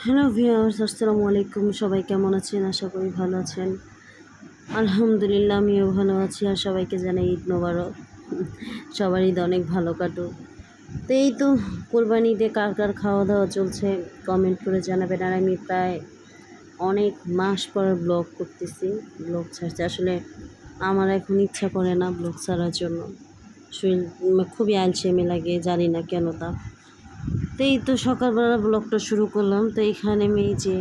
Hello viewers, আসসালামু আলাইকুম। সবাই কেমন আছেন? আশা করি ভালো আছেন। আলহামদুলিল্লাহ, আমিও ভালো আছি। আর সবাইকে জানাই ঈদ মোবারক। সবার ঈদ অনেক ভালো কাটুক। তো এই তো কোরবানি ঈদে কার কার খাওয়া দাওয়া চলছে কমেন্ট করে জানাবেন। আর আমি প্রায় অনেক মাস পর ব্লগ করতেছি, ব্লগ ছাড়তে আসলে আমার এখন ইচ্ছা করে না ব্লগ ছাড়ার জন্য। শরীর খুবই আলসেমি লাগে, জানি না কেন তা। তো এই তো সকালবেলা ব্লগটা শুরু করলাম। তো এইখানে আমি এই যে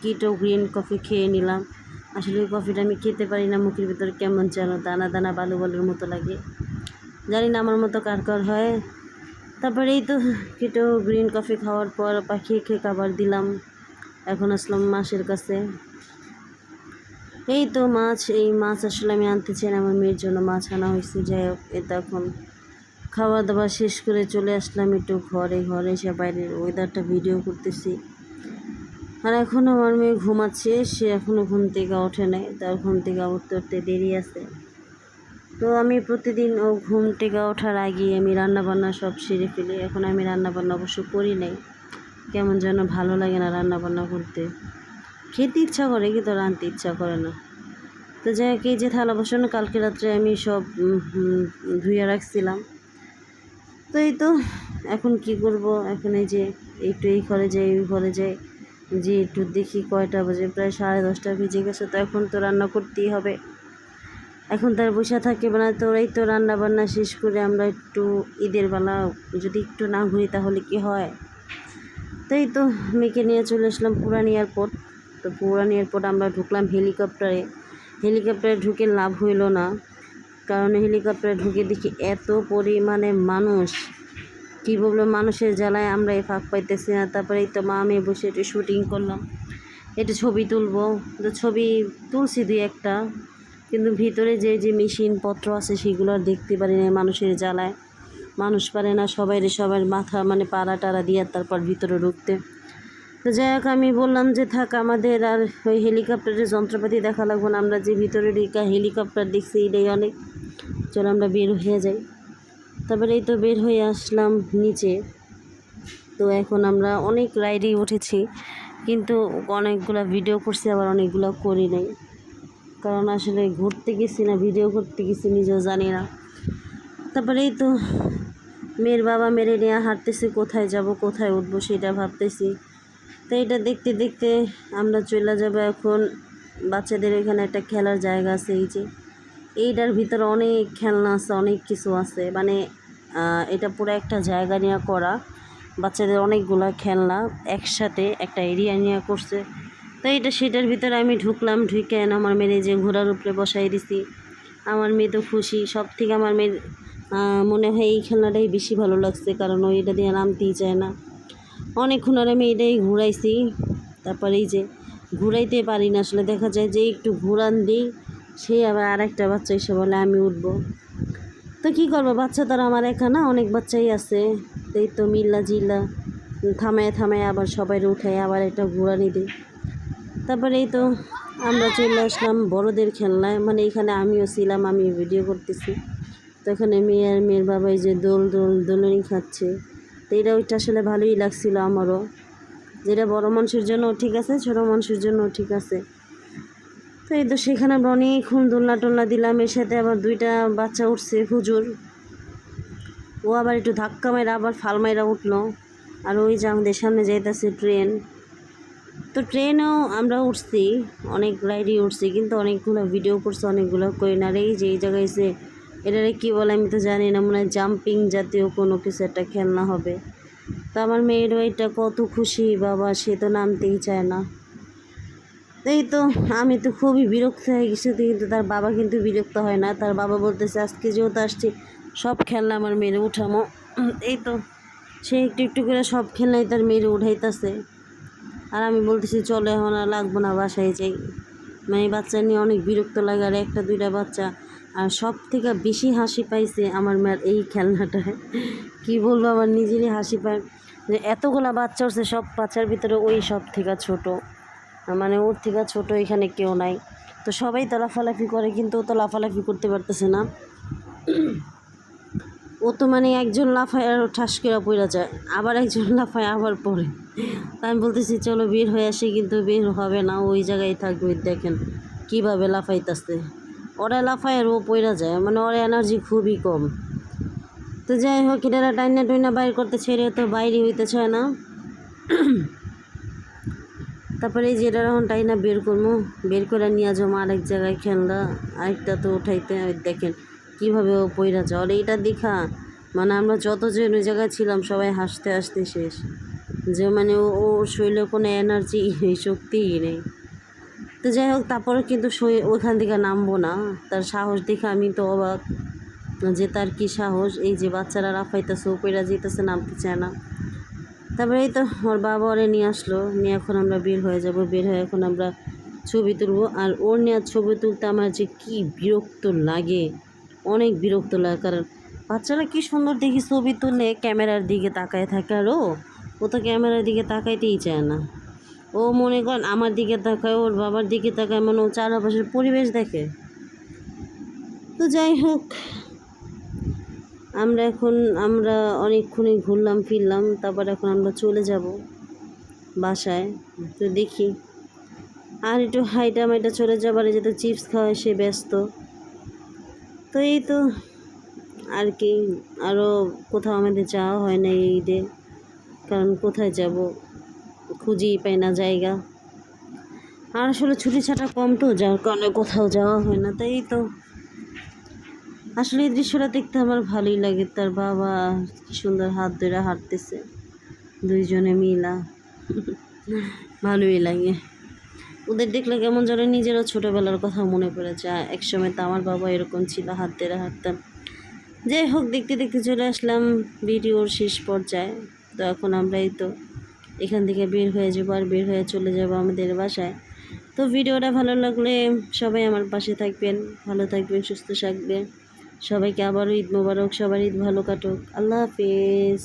কিটো গ্রিন কফি খেয়ে নিলাম। আসলে ওই কফিটা আমি খেতে পারি না, মুখের ভিতরে কেমন যেন দানা দানা বালু বালুর মতো লাগে, জানি না আমার মতো কার কার হয়। তারপরে এই তো কিটো গ্রিন কফি খাওয়ার পর পাখি খেয়ে খাবার দিলাম। এখন আসলাম মাছের কাছে। এই তো এই মাছ আসলে আমি আনতে চাই না, আমার মেয়ের জন্য মাছ আনা হয়েছে। যাই হোক, এটা এখন খাওয়া দাওয়া শেষ করে চলে আসলাম একটু ঘরে এসে বাইরের ওয়েদারটা ভিডিও করতেছি। আর এখন আমার মেয়ে ঘুমাচ্ছে, সে এখনও ঘুম থেকে ওঠে নাই, তার ঘুম থেকে উঠতে দেরি আছে। তো আমি প্রতিদিন ও ঘুম থেকে ওঠার আগে আমি রান্নাবান্না সব সেরে ফেলি। এখন আমি রান্নাবান্না অবশ্য করি নাই, কেমন যেন ভালো লাগে না রান্নাবান্না করতে। খেতে ইচ্ছা করে কিন্তু রাঁধতে ইচ্ছা করে না। তো যাই হোক, এই যে থালা বাসন কালকে রাত্রে আমি সব ধুয়ে রাখছিলাম। তো এই তো এখন কি করব, এখন এই যে একটু এই ঘরে যাই ওই ঘরে যাই, যে একটু দেখি কয়টা বাজে, প্রায় 10:30 বেজে গেছে। তো এখন তো রান্না করতেই হবে, এখন তার বসে থাকে না। তো ওরাই তো রান্না বান্না শেষ করে আমরা একটু ঈদের বেলা যদি একটু না ঘুরি তাহলে কি হয়। তাই তো মেয়েকে নিয়ে চলে আসলাম পুরান এয়ারপোর্ট। তো পুরান এয়ারপোর্ট আমরা ঢুকলাম হেলিকপ্টারে ঢুকে লাভ হইল না, কারণ হেলিকপ্টারে ঢুকে দেখি এত পরিমাণে মানুষ, কী বলবো, মানুষের জ্বালায় আমরা ফাঁক পাইতেছি না। তারপরে এই তো মা মেয়ে বসে একটু শুটিং করলাম, একটু ছবি তুলবো। তো ছবি তুলছি দুই একটা, কিন্তু ভিতরে যে মেশিনপত্র আছে সেগুলো আর দেখতে পারি না, মানুষের জ্বালায় মানুষ পারে না সবার মাথা পাড়া টাড়া দিয়ে তারপর ভিতরে ঢুকতে। তো যাই হোক, আমি বললাম যে থাক, আমাদের আর ওই হেলিকপ্টারের যন্ত্রপাতি দেখা লাগবো না, আমরা যে ভিতরে ঢুকা হেলিকপ্টার দেখছি এটাই অনেক, চলো আমরা বের হয়ে যাই। তারপরে এই তো বের হয়ে আসলাম নিচে। তো এখন আমরা অনেক রাইডেই উঠেছি, কিন্তু অনেকগুলো ভিডিও করছি, আবার অনেকগুলো করি নাই, কারণ আসলে ঘুরতে গেছি না ভিডিও করতে গেছি নিজেও জানি না। তারপরে এই তো মেয়ের বাবা মেরে নিয়ে হাঁটতেছে, কোথায় যাব কোথায় উঠবো সেটা ভাবতেছি। তো এটা দেখতে দেখতে আমরা চলে যাব এখন বাচ্চাদের এখানে একটা খেলার জায়গা আছে, এই যে এইটার ভিতরে অনেক খেলনা আছে, অনেক কিছু আছে, এটা পুরো একটা জায়গা নিয়ে করা, বাচ্চাদের অনেকগুলা খেলনা একসাথে একটা এরিয়া নিয়ে করছে। তো সেটার ভিতরে আমি ঢুকলাম, ঢুকে আমার মেয়ে যে ঘোড়ার উপরে বসাই দিছি। আমার মেয়ে তো খুশি, সব থেকে আমার মেয়ের মনে হয় এই খেলনাটাই বেশি ভালো লাগছে, কারণ ও এটা দিয়ে নামতেই চায় না। অনেকক্ষণ আর আমি এটাই ঘুরাইছি। তারপরে এই যে ঘুরাইতে পারি না আসলে, দেখা যায় যে একটু ঘুরান দিই, সেই আবার আরেকটা বাচ্চা এসে বলে আমি উঠবো। তো কী করবো, বাচ্চা তো আর আমার একা না, অনেক বাচ্চাই আছে। এই তো মিল্লা জিল্লা থামায় আবার সবাই উঠায় আবার একটা ঘুরানি দিই। তারপরে এই তো আমরা চলে আসলাম বড়দের খেলনায়, এখানে আমিও ছিলাম, আমি ভিডিও করতেছি। তো এখানে মেয়ের বাবা এই যে দোলনি খাচ্ছে। তো ওইটা আসলে ভালোই লাগছিল আমারও, যেটা বড় মানুষের জন্য ঠিক আছে, ছোটো মানুষের জন্য ঠিক আছে। তো এই তো সেখানে আমরা অনেকক্ষণ দোলনা দিলাম, এর সাথে আবার দুইটা বাচ্চা উঠছে হুজুর, ও আবার একটু ধাক্কা মাইরা আবার ফাল মাইরা উঠলো। আর ওই যে আমাদের সামনে যাইতেছে ট্রেন। তো ট্রেনেও আমরা উঠছি, অনেক রাইডই উঠছি, কিন্তু অনেকগুলো ভিডিও করছি, অনেকগুলো করি না। আর এই যে এই জায়গায় এসে এটারে কী বলে আমি তো জানি না, মনে হয় জাম্পিং জাতীয় কোনো কিছু একটা খেলনা হবে। তো আমার মেয়ের এটা কত খুশি, বাবা সে তো নামতেই চায় না। এই তো আমি তো খুবই বিরক্ত হয়ে গেছি, কিন্তু তার বাবা কিন্তু বিরক্ত হয় না। তার বাবা বলতেছে আজকে যেহেতু আসছি সব খেলনা আমার মেয়ের উঠামো। এই তো সে একটু করে সব খেলনাই তার মেয়ের উঠাইতেছে। আর আমি বলতেছি চলো এখন আর লাগবো না, বাসায় যাই। বাচ্চা নিয়ে অনেক বিরক্ত লাগে, আর একটা দুইটা বাচ্চা। আর সব থেকে বেশি হাসি পাইছে আমার মেয়ের এই খেলনাটায়, কি বলবো, আমার নিজেরই হাসি পায় যে এতগুলা বাচ্চা উঠছে, সব বাচ্চার ভিতরে ওই সব থেকে ছোটো, ওর থেকে ছোটো এখানে কেউ নাই। তো সবাই তো লাফালাফি করে, কিন্তু ও তো লাফালাফি করতে পারতেছে না। ও ও তো মানে একজন লাফায় আর ঠাস করে পড়ে যায়, আবার একজন লাফায় আবার পড়ে। আমি বলতেছি চলো বের হয়ে আসি, কিন্তু বের হবে না, ওই জায়গায় থাকবে। দেখেন কীভাবে লাফাইতেছে, ওরা লাফায় আর ও পড়ে যায়, মানে ওর এনার্জি খুবই কম। তো যাই হোক, এটারা টাইনা টুইনা বাইর করতে ছেড়ে তো বাইরে হইতে চায় না। তারপরে এই যে এটা এখন টাইনা বের করবো, বের করে নিয়ে যাবো আরেক জায়গায় খেলনা, আরেকটা তো উঠাইতে। দেখেন কীভাবে ও পইরা যায়, আর এইটা দেখা মানে আমরা যতজন ওই জায়গায় ছিলাম সবাই হাসতে হাসতে শেষ, যে মানে ও শরীরে কোনো এনার্জি শক্তিই নেই। তো যাই হোক, তারপরে কিন্তু ওইখান থেকে নামবো না, তার সাহস দেখে আমি তো অবাক যে তার কী সাহস। এই যে বাচ্চারা রাফাইতেছে, ও পইরা যেতেছে, নামতে চায় না। তারপরে এই তো ওর বাবা ওরে নিয়ে আসলো, নিয়ে এখন আমরা বের হয়ে যাব। বের হয়ে এখন আমরা ছবি তুলবো। আর ওর নিয়ে ছবি তুলতে আমার যে কী বিরক্ত লাগে, অনেক বিরক্ত লাগে। কারণ বাচ্চারা কী সুন্দর দেখি ছবি তুলে ক্যামেরার দিকে তাকায় থাকে, আর ও তো ক্যামেরার দিকে তাকাইতেই চায় না। ও মনে করেন আমার দিকে তাকায়, ওর বাবার দিকে তাকায়, মানে ও চারপাশের পরিবেশ দেখে। তো যাই হোক, আমরা অনেকক্ষণই ঘুরলাম ফিরলাম, তারপর এখন আমরা চলে যাব বাসায়। তো দেখি আর একটু হাইটা মাইটা চলে যাবার, যেহেতু চিপস খাওয়ায় সে ব্যস্ত। তো এই তো আর কি, আরও কোথাও আমাদের যাওয়া হয় না এই ঈদে, কারণ কোথায় যাব খুঁজেই পাই না জায়গা। আর আসলে ছুটি ছাটা কম, তো যার কারণে কোথাও যাওয়া হয় না। তাই তো আসলে এই দৃশ্যটা দেখতে আমার ভালোই লাগে। তার বাবা কি সুন্দর হাত ধরে হাঁটতেছে, দুইজনে মিলা, ভালোই লাগে। ওদের দেখলে কেমন যেন নিজেরও ছোটোবেলার কথা মনে পড়ে যায়। একসময় তো আমার বাবা এরকম ছিল, হাত ধরে হাঁটতাম। যাই হোক, দেখতে দেখতে চলে আসলাম ভিডিওর শেষ পর্যায়ে। তো এখন আমরা এই তো এখান থেকে বের হয়ে যাবো, আর বের হয়ে চলে যাব আমাদের বাসায়। তো ভিডিওটা ভালো লাগলে সবাই আমার পাশে থাকবেন, ভালো থাকবেন, সুস্থ থাকবেন। সবাইকে আবারও ঈদ মোবারক, সবার ঈদ ভালো কাটুক। আল্লাহ হাফিজ।